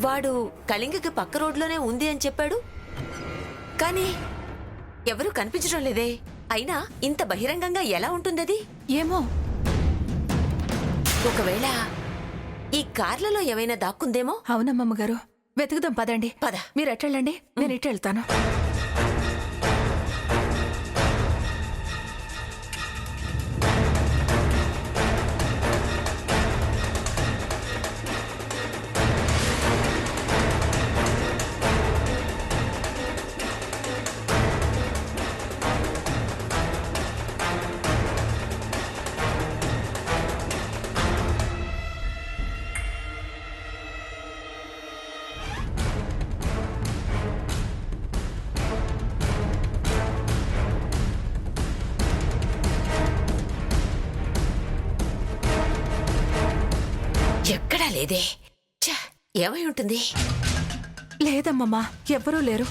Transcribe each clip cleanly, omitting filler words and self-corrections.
వాడు కళింగకి పక్క రోడ్లోనే ఉంది అని చెప్పాడు, కానీ ఎవరూ కనిపించడం లేదే. అయినా ఇంత బహిరంగంగా ఎలా ఉంటుందది? ఏమో. ఒకవేళ ఈ కార్లలో ఏమైనా దాక్కుందేమో. అవునమ్మమ్మగారు, వెతుకుదాం పదండి. పద. మీరు ఎట్టెళ్ళండి, నేను ఇటు వెళ్తాను. ఎక్కడా లేదే. ఛ, ఏమై ఉంటుంది? లేదమ్మమ్మా, ఎవ్వరూ లేరు.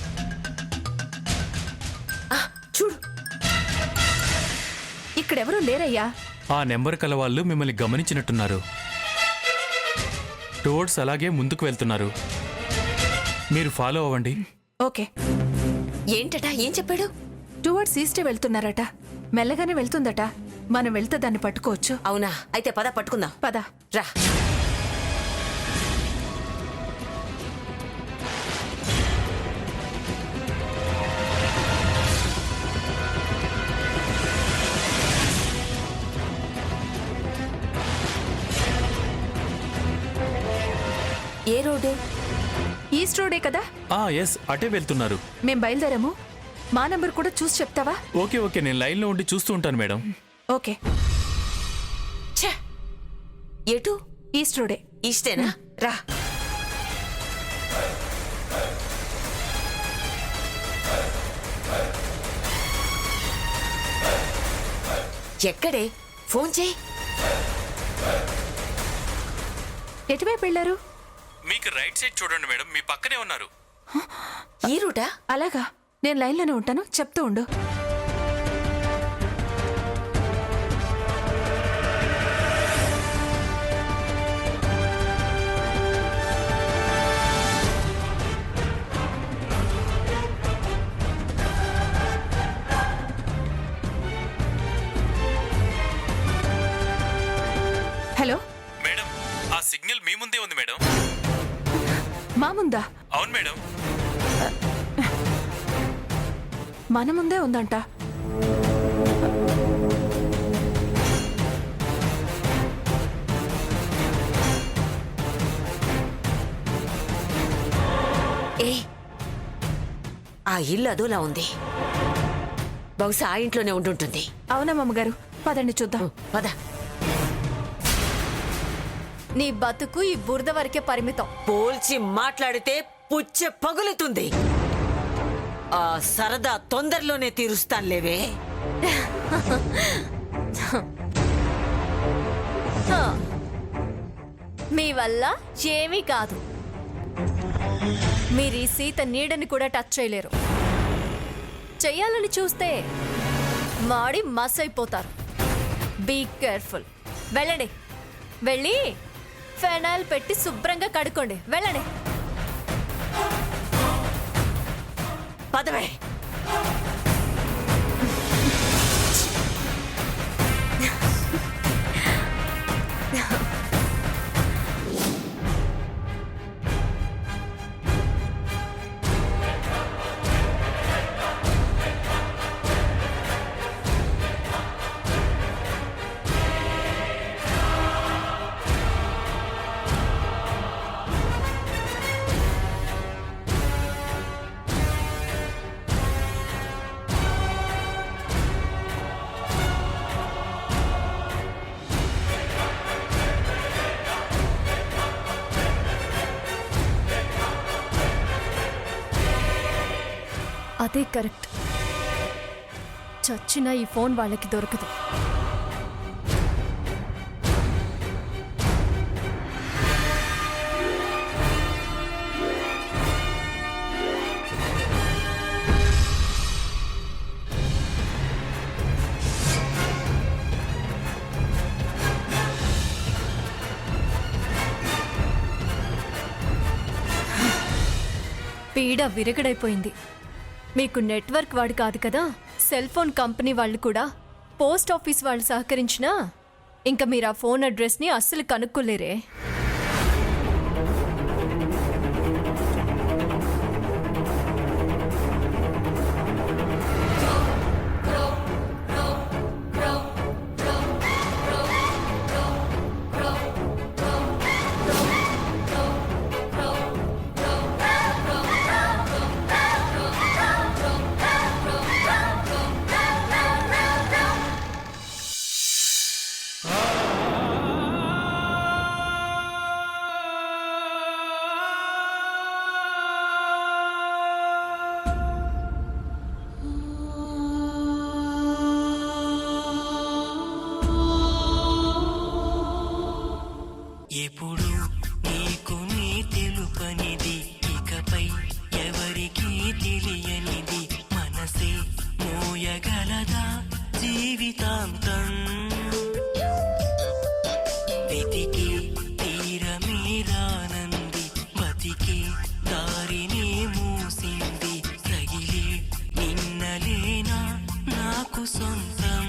చూడు, ఇక్కడెవరూ లేరయ్యా. ఆ నెంబర్ కల వాళ్ళు మిమ్మల్ని గమనించినట్టున్నారు. టోర్డ్స్ అలాగే ముందుకు వెళ్తున్నారు. మీరు ఫాలో అవ్వండి. ఓకే. ఏంటట? ఏం చెప్పాడు? టువర్డ్స్ ఈస్ట్ వెళ్తున్నారట. మెల్లగానే వెళ్తుందట. మనం వెళ్తే దాన్ని పట్టుకోవచ్చు. అవునా? అయితే పద, పట్టుకుందాం. పద. రా. ఏ రోడ్డు? ఈస్ట్ రోడే కదా. ఎస్, అటే వెళ్తున్నారు. మేం బయలుదేరాము. మా నంబర్ కూడా చూసి చెప్తావా? ఓకే ఓకే, నేను లైన్లో ఉండి చూస్తూ ఉంటాను మేడం. ఓకే. ఛ, ఎటు? ఈస్ట్ రోడే. ఈస్టేనా? రా. ఎక్కడే? ఫోన్ చేయి. ఎటువైపు వెళ్ళారు? మీకు రైట్ సైడ్ చూడండి మేడం, మీ పక్కనే ఉన్నారు. ఈ రూటా? అలాగా, నేను లైన్లోనే ఉంటాను, చెప్తూ ఉండు. హలో మేడం, ఆ సిగ్నల్ మీ ముందే ఉంది మేడం. మా ముందా? అవును మేడం. మన ముందే ఉందంట. ఏ, ఆ ఇల్లు అదోలా ఉంది. బహుశా ఆ ఇంట్లోనే ఉండుంటుంది. అవునమ్మగారు, పదండి చూద్దాం. పద. నీ బతుకు ఈ బురద వరకే పరిమితం. పోల్చి మాట్లాడితే పుచ్చ పగులుతుంది. ఆ సరదా తొందరలోనే తీరుస్తానులేవే. మీ వల్ల ఏమీ కాదు. మీరు ఈ సీత నీడని కూడా టచ్ చేయలేరు. చెయ్యాలని చూస్తే మాడి మస్ అయిపోతారు. Be careful. వెళ్ళండి, వెళ్ళి ఫెనాయిల్ పెట్టి శుభ్రంగా కడుక్కోండి. వెళ్ళండి. పదవే. అదే కరెక్ట్. చచ్చిన ఈ ఫోన్ వాళ్ళకి దొరకదు. పీడ విరగడైపోయింది. మీకు నెట్వర్క్ వాడు కాదు కదా, సెల్ ఫోన్ కంపెనీ వాళ్ళు కూడా, పోస్ట్ ఆఫీస్ వాళ్ళు సహకరించినా ఇంకా మీరు ఆ ఫోన్ అడ్రస్ని అస్సలు కనుక్కోలేరే. ఎప్పుడు నీకు నీ తెలుపనిది, ఇకపై ఎవరికీ తెలియనిది, మనసే మోయగలదా జీవితాంతం. వెతికి తీరమే రానంది, బతికి దారినే మూసింది, తగిలే నిన్నలేనా నాకు సొంతం.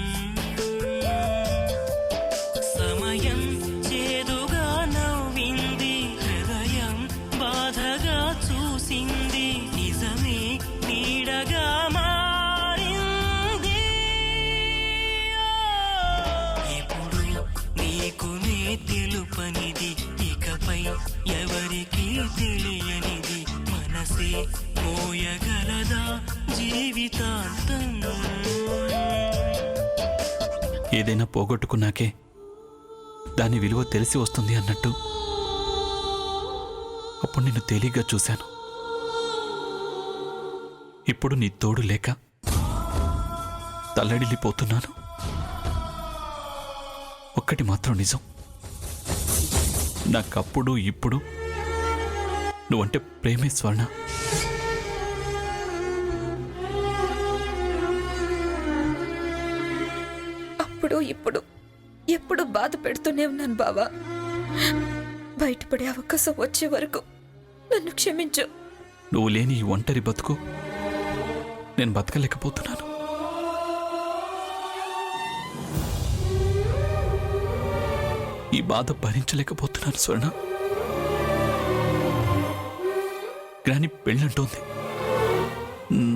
సమయం చేదుగా నవ్వింది, హృదయం బాధగా చూసింది, నిజమే నీడగా మారింది. ఎప్పుడు నీకు నే తెలుపనిది, ఇకపై ఎవరికీ తెలియనిది, మనసే మోయగలదా జీవితాంతం. ఏదైనా పోగొట్టుకున్నాకే దాని విలువ తెలిసి వస్తుంది అన్నట్టు అప్పుడు నిన్ను తేలిగ్గా చూశాను. ఇప్పుడు నీ తోడు లేక తల్లడిల్లిపోతున్నాను. ఒక్కటి మాత్రం నిజం, నాకప్పుడు ఇప్పుడు నువ్వంటే ప్రేమే స్వర్ణ. అప్పుడు ఇప్పుడు ఎప్పుడు బాధ పెడుతూనే ఉన్నాను బావా. బయటపడే అవకాశం వచ్చే వరకు నన్ను క్షమించు. నువ్వు లేని ఈ ఒంటరి బతుకు నేను బతకలేకపోతున్నాను. ఈ బాధ భరించలేకపోతున్నాను స్వర్ణ. గ్రాని పెళ్ళంటోంది,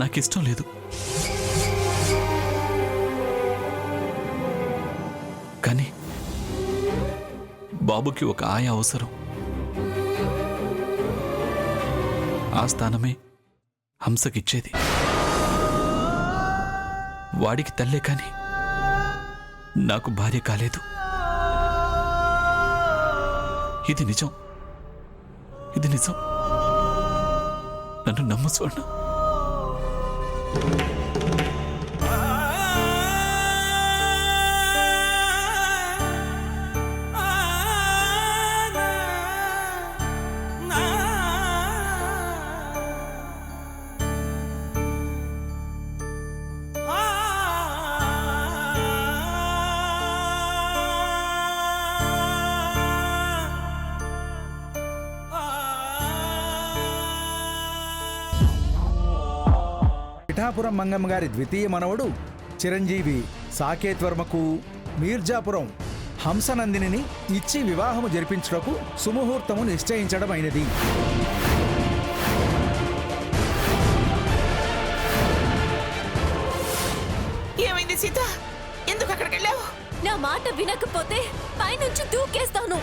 నాకిష్టం లేదు. కానీ బాబుకి ఒక ఆయా అవసరం. ఆ స్థానమే హంసకిచ్చేది. వాడికి తల్లే కాని నాకు భార్య కాలేదు. ఇది నిజం, ఇది నిజం. నన్ను నమ్ము స్వర్ణ. పిఠాపురం మంగమ్మ గారి ద్వితీయ మనవడు చిరంజీవి సాకేత్ వర్మకు మీర్జాపురం హంసనందిని ఇచ్చి వివాహము జరిపించుటకు సుముహూర్తము నిశ్చయించడం అయినది. ఏమైంది సీత? ఎందుకు అక్కడికి వెళ్ళావు? నా మాట వినకపోతే పైనుంచి దూకేస్తాను.